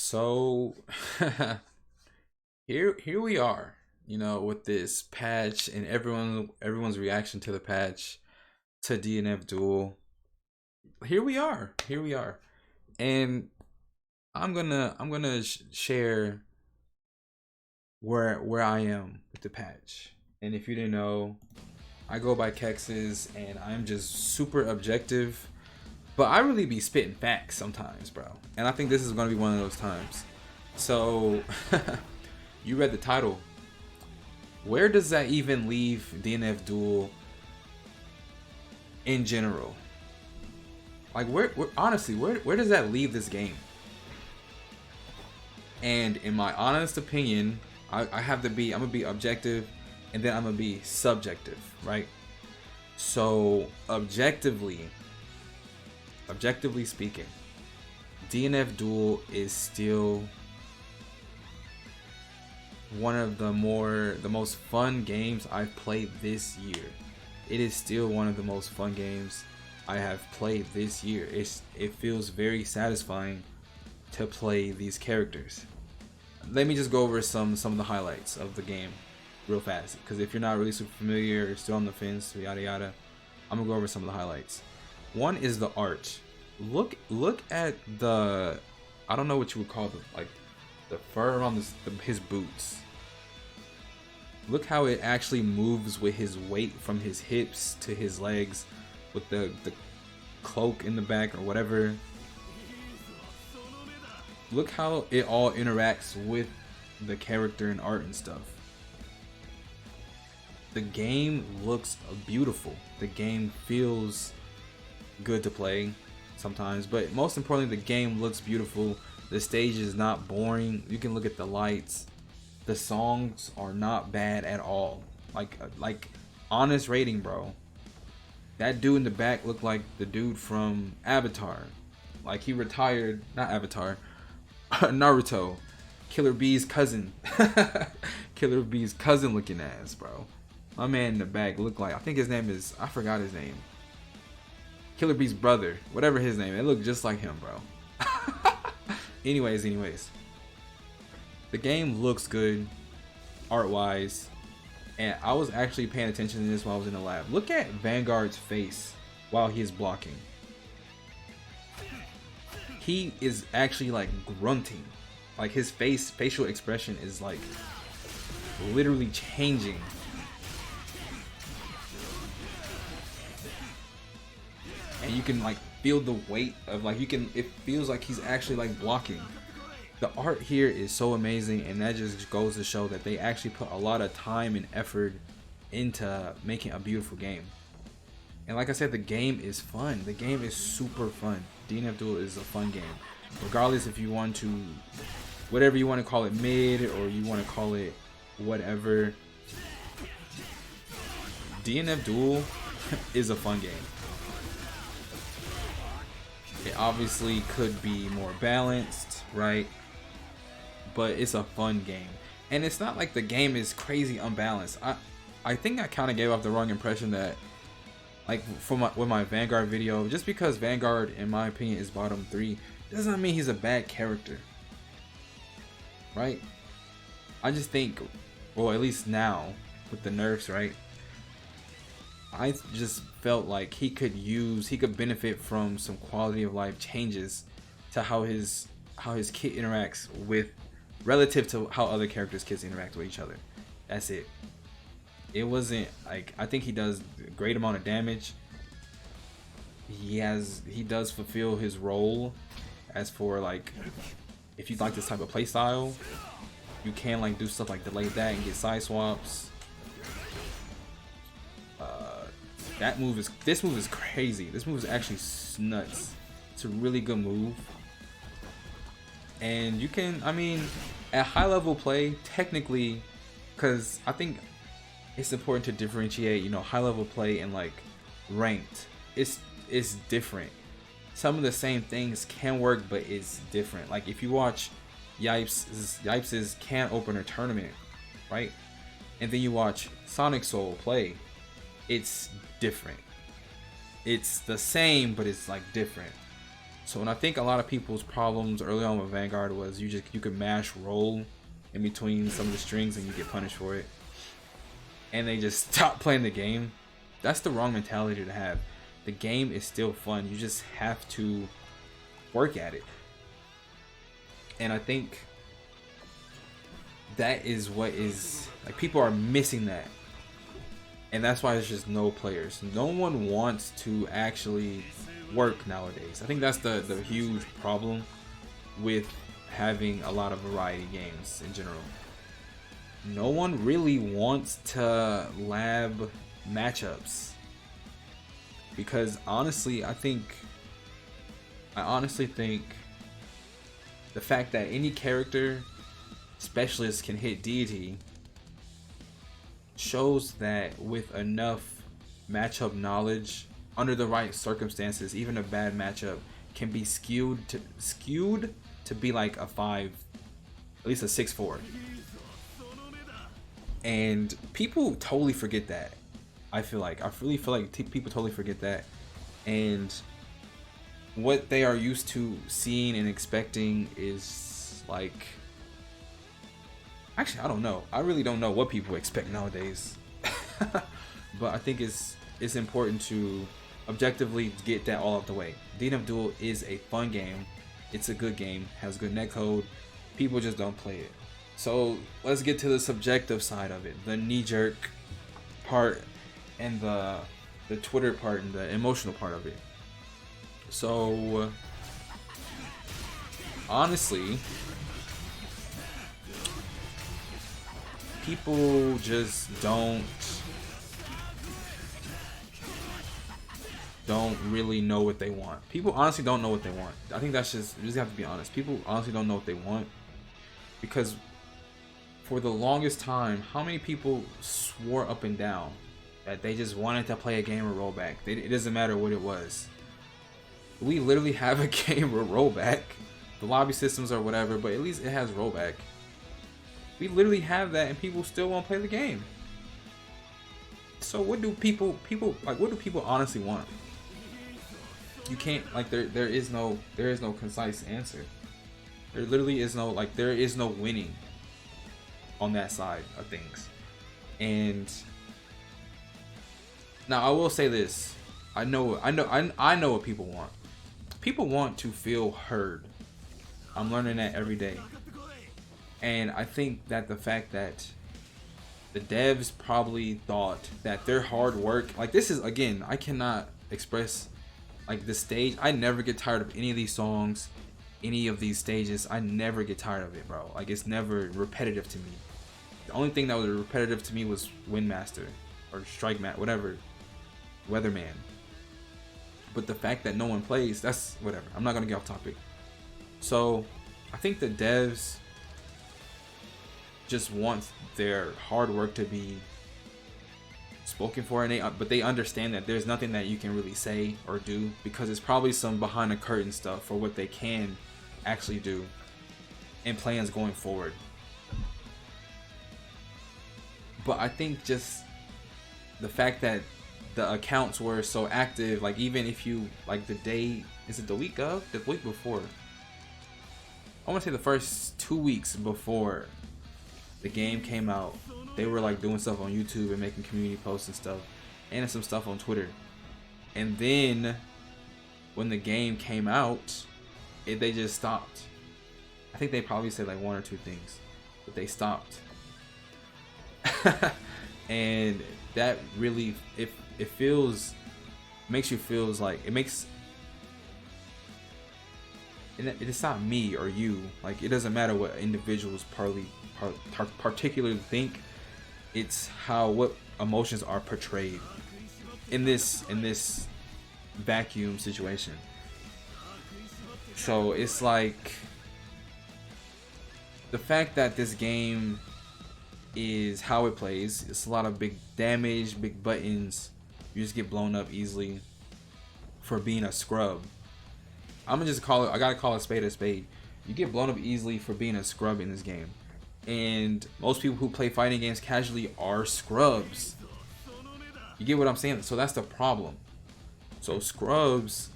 So here we are, with this patch and everyone's reaction to the patch to DNF Duel. Here we are. Here we are. And I'm gonna share where I am with the patch. And if you didn't know, I go by Kexis and I'm just super objective, but I really be spitting facts sometimes, bro. And I think this is gonna be one of those times. So you read the title. Where does that even leave DNF Duel in general? Like honestly, where does that leave this game? And in my honest opinion, I'm gonna be objective and then I'm gonna be subjective, right? So objectively speaking, DNF Duel is still one of the most fun games I've played this year. It is still one of the most fun games I have played this year. It feels very satisfying to play these characters. Let me just go over some of the highlights of the game real fast, because if you're not really super familiar or still on the fence, yada yada, I'm gonna go over some of the highlights. One is the art. Look at the, I don't know what you would call the fur around his boots. Look how it actually moves with his weight from his hips to his legs, with the cloak in the back or whatever. Look how it all interacts with the character and art and stuff. The game looks beautiful. The game feels good to play sometimes, but most importantly, the game looks beautiful. The stage is not boring. You can look at the lights. The songs are not bad at all. Like honest rating, bro. That dude in the back looked like the dude from Avatar. Like he retired, not Avatar, Naruto. Killer Bee's cousin. Killer Bee's cousin looking ass, bro. My man in the back looked like, I think his name is, I forgot his name. Killer Bee's brother, whatever his name. It looked just like him, bro. anyways. The game looks good, art-wise. And I was actually paying attention to this while I was in the lab. Look at Vanguard's face while he is blocking. He is actually like grunting. Like his facial expression is like literally changing. And you can like feel the weight of it feels like he's actually like blocking. The art here is so amazing, and that just goes to show that they actually put a lot of time and effort into making a beautiful game. And like I said, the game is fun. The game is super fun. DNF Duel is a fun game. Regardless if you want to, whatever you want to call it, mid, or you want to call it whatever, DNF Duel is a fun game. It obviously could be more balanced, right? But it's a fun game. And it's not like the game is crazy unbalanced. I think I kind of gave off the wrong impression that, like, with my Vanguard video, just because Vanguard, in my opinion, is bottom 3, does not mean he's a bad character, right? I just think, well, at least now with the nerfs, right, I just felt like he could benefit from some quality of life changes to how his kit interacts with, relative to how other characters' kits interact with each other. That's it. It wasn't like, I think he does a great amount of damage. He does fulfill his role. As for like, if you like this type of playstyle, you can like do stuff like delay that and get side swaps. This move is crazy. This move is actually nuts. It's a really good move. And you can, I mean, at high level play, technically, because I think it's important to differentiate, high level play and like ranked. It's different. Some of the same things can work, but it's different. Like if you watch Yipes' can opener tournament, right? And then you watch Sonic Soul play, it's different. It's the same, but it's like different. So, and I think a lot of people's problems early on with Vanguard was you could mash roll in between some of the strings and you get punished for it, and they just stopped playing the game. That's the wrong mentality to have. The game is still fun. You just have to work at it. And I think that is what is like, people are missing that. And that's why there's just no players. No one wants to actually work nowadays. I think that's the huge problem with having a lot of variety games in general. No one really wants to lab matchups, because honestly I honestly think the fact that any character specialist can hit deity shows that with enough matchup knowledge, under the right circumstances, even a bad matchup can be skewed to be like a 5, at least a 6-4. And people totally forget that. I really feel like people totally forget that. And what they are used to seeing and expecting is like, actually I don't know. I really don't know what people expect nowadays. But I think it's important to objectively get that all out the way. DNF Duel is a fun game. It's a good game, has good netcode. People just don't play it. So let's get to the subjective side of it, the knee-jerk part and the Twitter part and the emotional part of it. So honestly, people just don't really know what they want. People honestly don't know what they want. I think that's just, you just have to be honest. People honestly don't know what they want, because for the longest time, how many people swore up and down that they just wanted to play a game of rollback? It doesn't matter what it was. We literally have a game of rollback. The lobby systems or whatever, but at least it has rollback. We literally have that, and people still won't play the game. So what do people like? What do people honestly want? You can't, like, there is no concise answer. There literally is no, like, there is no winning on that side of things. And now I will say this. I know what people want. People want to feel heard. I'm learning that every day. And I think that the fact that the devs probably thought that their hard work, like, this is, again, I cannot express, like, the stage. I never get tired of any of these songs, any of these stages. I never get tired of it, bro. Like, it's never repetitive to me. The only thing that was repetitive to me was Windmaster or Strike Mat, whatever, Weatherman. But the fact that no one plays, that's whatever. I'm not gonna get off topic. So I think the devs just want their hard work to be spoken for, and but they understand that there's nothing that you can really say or do, because it's probably some behind the curtain stuff for what they can actually do and plans going forward. But I think just the fact that the accounts were so active, like, even if you, like, the day, is it the week of? The week before. I want to say the first 2 weeks before the game came out, they were, like, doing stuff on YouTube and making community posts and stuff, and some stuff on Twitter. And then when the game came out, they just stopped. I think they probably said like 1 or 2 things, but they stopped. And that really, it makes you feel like, it's not me or you, like, it doesn't matter what individuals particularly think. It's what emotions are portrayed in this vacuum situation. So it's like the fact that this game is how it plays. It's a lot of big damage, big buttons. You just get blown up easily for being a scrub. I'm gonna just call it, I gotta call a spade. You get blown up easily for being a scrub in this game. And most people who play fighting games casually are scrubs. You get what I'm saying? So that's the problem. So scrubs,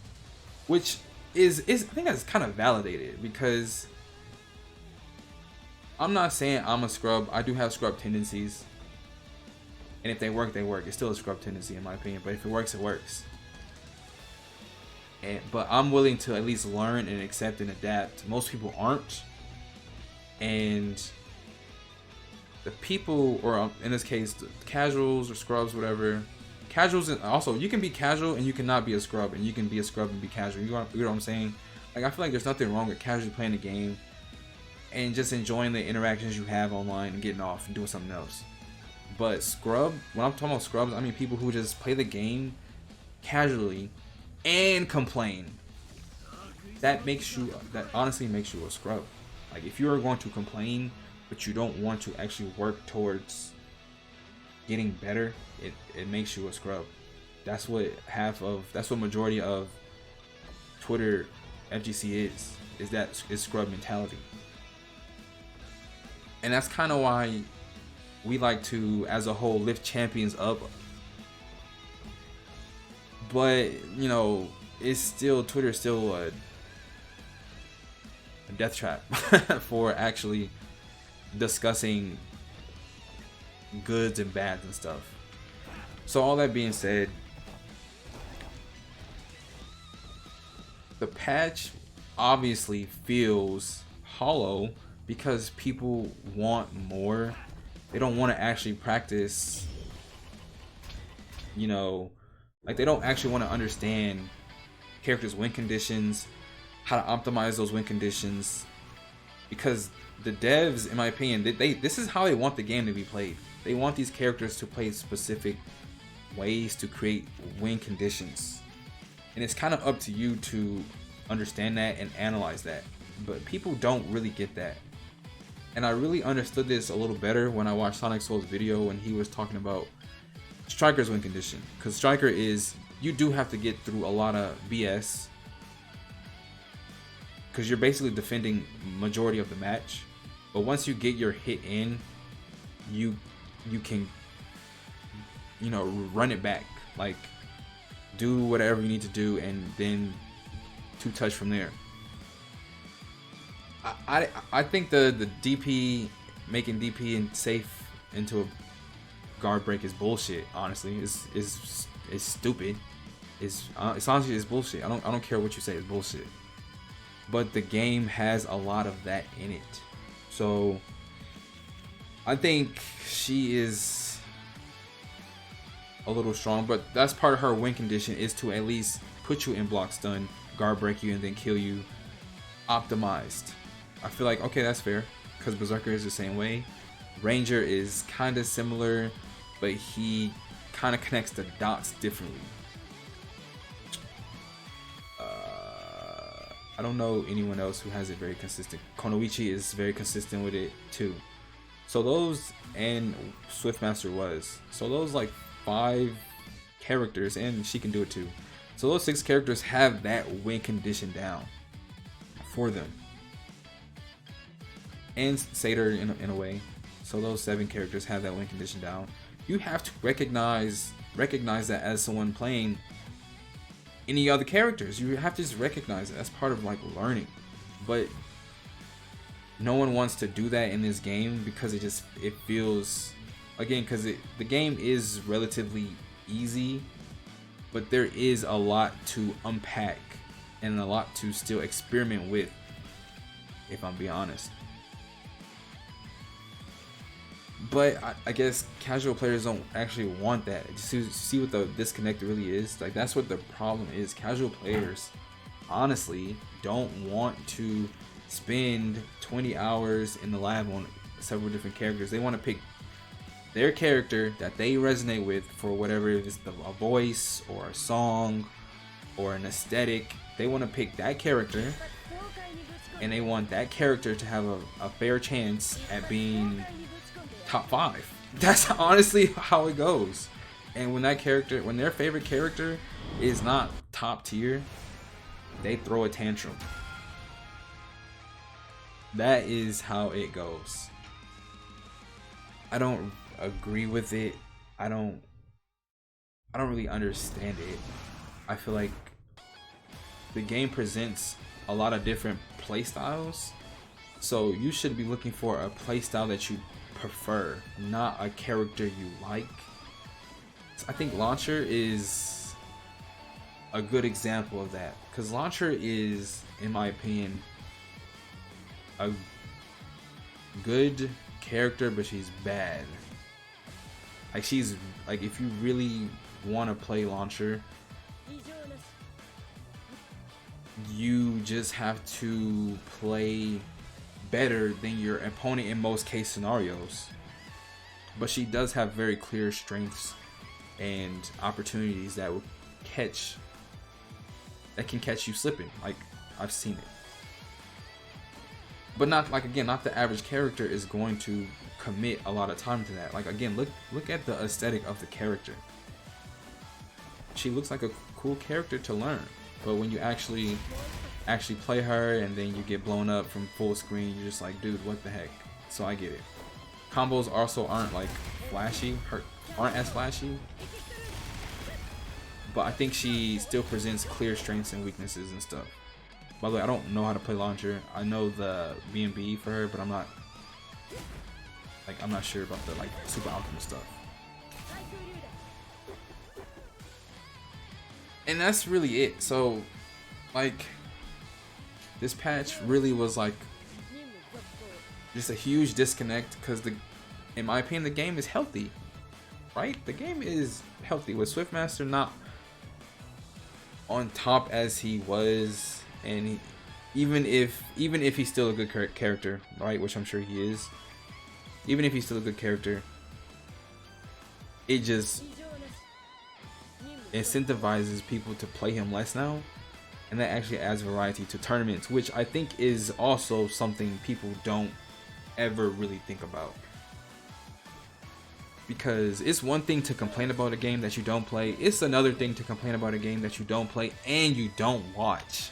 which I think that's kind of validated, because I'm not saying I'm a scrub. I do have scrub tendencies, and if they work, they work. It's still a scrub tendency in my opinion, but if it works, it works. But I'm willing to at least learn and accept and adapt. Most people aren't, and the people, or in this case, the casuals or scrubs, whatever. Casuals, also, you can be casual and you cannot be a scrub, and you can be a scrub and be casual. You know what I'm saying? Like, I feel like there's nothing wrong with casually playing the game and just enjoying the interactions you have online and getting off and doing something else. But scrub, when I'm talking about scrubs, I mean people who just play the game casually and complain. That honestly makes you a scrub. Like, if you're going to complain but you don't want to actually work towards getting better, it makes you a scrub. That's what majority of Twitter FGC is scrub mentality. And that's kind of why we like to, as a whole, lift champions up. But, you know, Twitter is still a death trap for actually discussing goods and bads and stuff. So all that being said, the patch obviously feels hollow because people want more. They don't want to actually practice, you know, like, they don't actually want to understand characters' win conditions, how to optimize those win conditions, because the devs, in my opinion, this is how they want the game to be played. They want these characters to play specific ways to create win conditions, and it's kind of up to you to understand that and analyze that. But people don't really get that, and I really understood this a little better when I watched Sonic Soul's video when he was talking about Striker's win condition. Because Striker is, you do have to get through a lot of BS, because you're basically defending majority of the match. But once you get your hit in, you can, you know, run it back, like do whatever you need to do, and then two touch from there. I think the DP, making DP and safe into a guard break is bullshit. Honestly, is stupid. It's honestly, it's bullshit. I don't care what you say, it's bullshit. But the game has a lot of that in it, so I think she is a little strong. But that's part of her win condition, is to at least put you in block stun, guard break you, and then kill you optimized. I feel like, okay, that's fair, because Berserker is the same way. Ranger is kind of similar, but he kind of connects the dots differently. I don't know anyone else who has it very consistent. Konoichi is very consistent with it too. So those, and Swiftmaster was. So those, like, 5 characters, and she can do it too. So those 6 characters have that win condition down for them. And Satyr in a way. So those 7 characters have that win condition down. You have to recognize that as someone playing any other characters. You have to just recognize it. That's part of, like, learning. But no one wants to do that in this game, because it feels, again, because the game is relatively easy, but there is a lot to unpack and a lot to still experiment with, if I'm being honest. But I guess casual players don't actually want that. See what the disconnect really is? Like, that's what the problem is. Casual players, honestly, don't want to spend 20 hours in the lab on several different characters. They want to pick their character that they resonate with for whatever, if it's a voice or a song or an aesthetic. They want to pick that character, and they want that character to have a fair chance at being top 5. That's honestly how it goes. And when their favorite character is not top tier, they throw a tantrum. That is how it goes. I don't agree with it. I don't really understand it. I feel like the game presents a lot of different play styles, so you should be looking for a play style that you prefer, not a character you like. I think Launcher is a good example of that, because Launcher is, in my opinion, a good character, but she's bad. Like, she's like, if you really want to play Launcher, you just have to play better than your opponent in most case scenarios. But she does have very clear strengths and opportunities that will can catch you slipping. Like, I've seen it. But not, like, again, not the average character is going to commit a lot of time to that. Like, again, look at the aesthetic of the character. She looks like a cool character to learn, but when you actually play her and then you get blown up from full screen, you're just like, dude, what the heck? So I get it. Combos also aren't like flashy, aren't as flashy, but I think she still presents clear strengths and weaknesses and stuff. By the way, I don't know how to play Launcher. I know the B&B for her, but I'm not sure about the like super ultimate stuff. And that's really it. So, like, this patch really was like just a huge disconnect, because in my opinion, the game is healthy, right? The game is healthy with Swiftmaster not on top as he was, and even if he's still a good character, right? Which I'm sure he is. Even if he's still a good character, it just incentivizes people to play him less now, and that actually adds variety to tournaments, which I think is also something people don't ever really think about. Because it's one thing to complain about a game that you don't play, it's another thing to complain about a game that you don't play and you don't watch.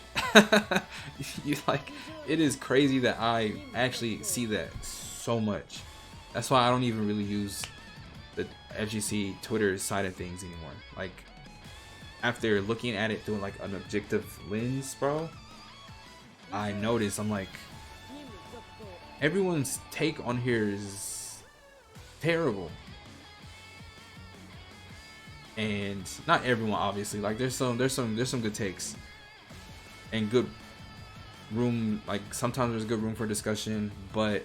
It is crazy that I actually see that so much. That's why I don't even really use the FGC Twitter side of things anymore. Like, after looking at it through like an objective lens, bro, I noticed, I'm like, everyone's take on here is terrible. And not everyone, obviously. Like, there's some good takes and good room. Like, sometimes there's good room for discussion, but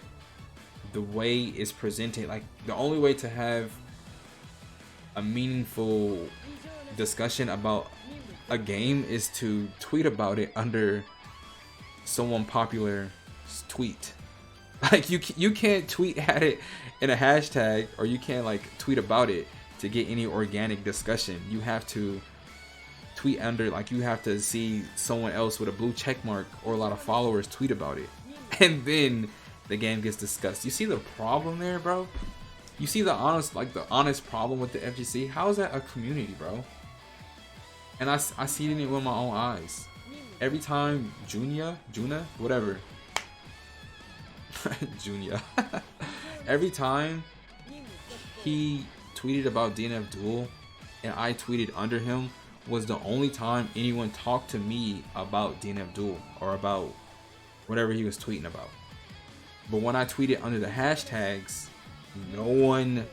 the way it's presented, like, the only way to have a meaningful discussion about a game is to tweet about it under someone popular's tweet. Like, you can't tweet at it in a hashtag, or you can't like tweet about it to get any organic discussion. You have to tweet under, like, you have to see someone else with a blue check mark or a lot of followers tweet about it, and then the game gets discussed. You see the problem there, bro? You see the honest problem with the FGC? How is that a community, bro? And I see it with my own eyes. Every time Juna, whatever. Juna. Every time he tweeted about DNF Duel and I tweeted under him was the only time anyone talked to me about DNF Duel or about whatever he was tweeting about. But when I tweeted under the hashtags, no one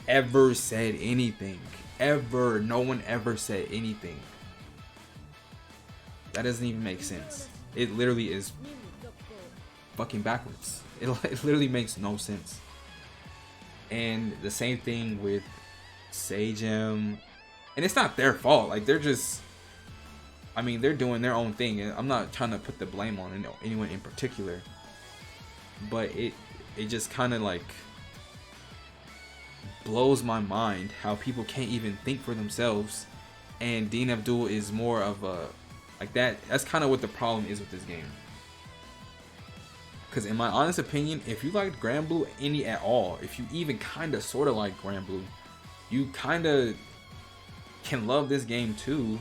ever said anything. Ever. No one ever said anything. That doesn't even make sense. It literally is fucking backwards. It literally makes no sense. And the same thing with Sagem. And it's not their fault. Like, they're just, I mean, they're doing their own thing. And I'm not trying to put the blame on anyone in particular. But it just kind of like blows my mind how people can't even think for themselves. And DNF Duel is more of a, like, that's kind of what the problem is with this game. Because in my honest opinion, if you liked Grand Blue any at all, if you even kind of sort of like Grand Blue, you kind of can love this game too.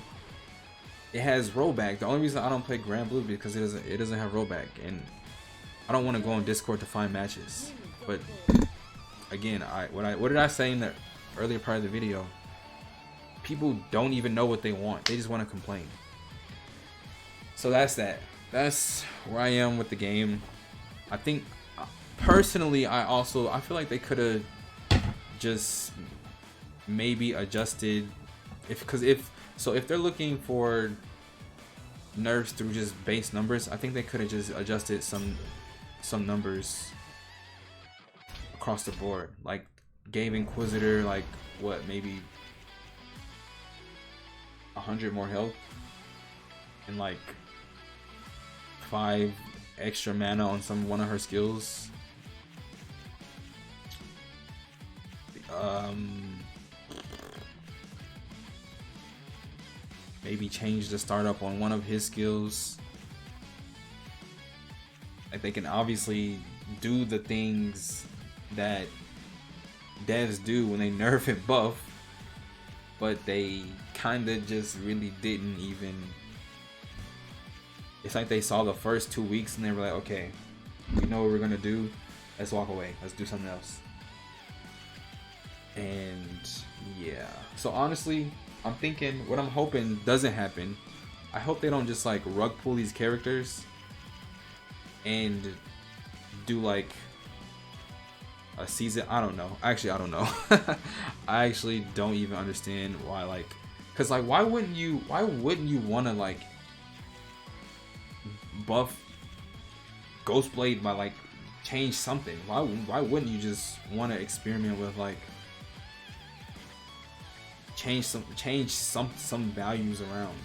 It has rollback. The only reason I don't play Grand Blue is because it doesn't have rollback, and I don't want to go on Discord to find matches. But again, what did I say in the earlier part of the video? People don't even know what they want. They just want to complain. So that's that. That's where I am with the game. I think personally, I feel like they could have just maybe adjusted if they're looking for nerfs through just base numbers, I think they could have just adjusted some numbers across the board, like gave Inquisitor like what, maybe 100 more health and like 5 extra mana on one of her skills. Maybe change the startup on one of his skills. Like they can obviously do the things that devs do when they nerf and buff, but they kinda just really didn't even. It's like they saw the first 2 weeks and they were like, okay, we know what we're gonna do, let's walk away, let's do something else. And yeah, so honestly, I'm thinking, what I'm hoping doesn't happen, I hope they don't just like rug pull these characters and do like a season. I don't know. Actually, I don't know. I actually don't even understand why, like, cause like why wouldn't you want to like buff Ghostblade by like change something? Why wouldn't you just want to experiment with like change some values around,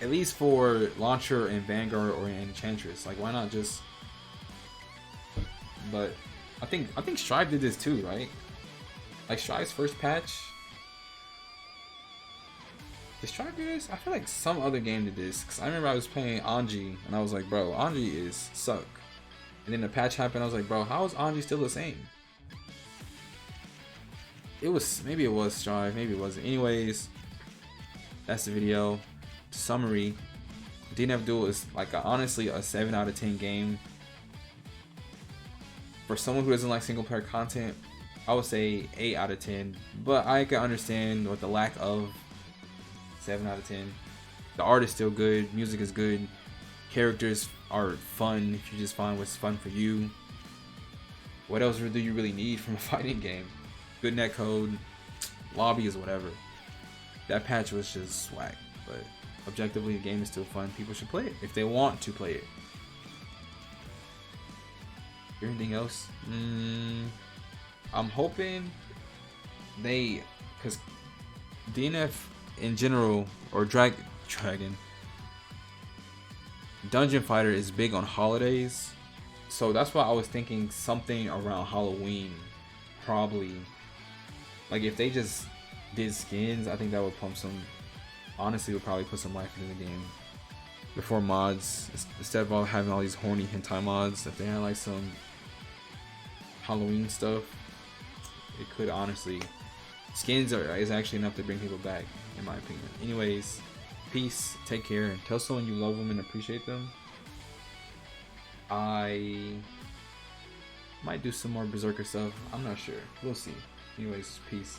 at least for Launcher and Vanguard or Enchantress? Like, why not just? But I think Strive did this too, right? Like Strive's first patch. Did Strive do this? I feel like some other game did this, because I remember I was playing Anji and I was like, bro, Anji is suck. And then the patch happened, I was like, bro, how is Anji still the same? Maybe it was Strive, maybe it wasn't. Anyways, that's the video. Summary: DNF Duel is like honestly a 7 out of 10 game. For someone who doesn't like single player content, I would say 8 out of 10. But I can understand with the lack of 7 out of 10. The art is still good, music is good, characters are fun if you just find what's fun for you. What else do you really need from a fighting game? Good netcode, lobby is whatever. That patch was just swag, but objectively the game is still fun. People should play it if they want to play it. Anything else? I'm hoping because DNF in general, or Dragon Dungeon Fighter is big on holidays, so that's why I was thinking something around Halloween, probably. Like if they just did skins, I think that would pump some. Honestly, would probably put some life into the game. Before mods, instead of all having all these horny hentai mods, if they had like some Halloween stuff, it could honestly. Skins is actually enough to bring people back, in my opinion. Anyways, peace, take care, and tell someone you love them and appreciate them. I might do some more Berserker stuff. I'm not sure. We'll see. Anyways, peace.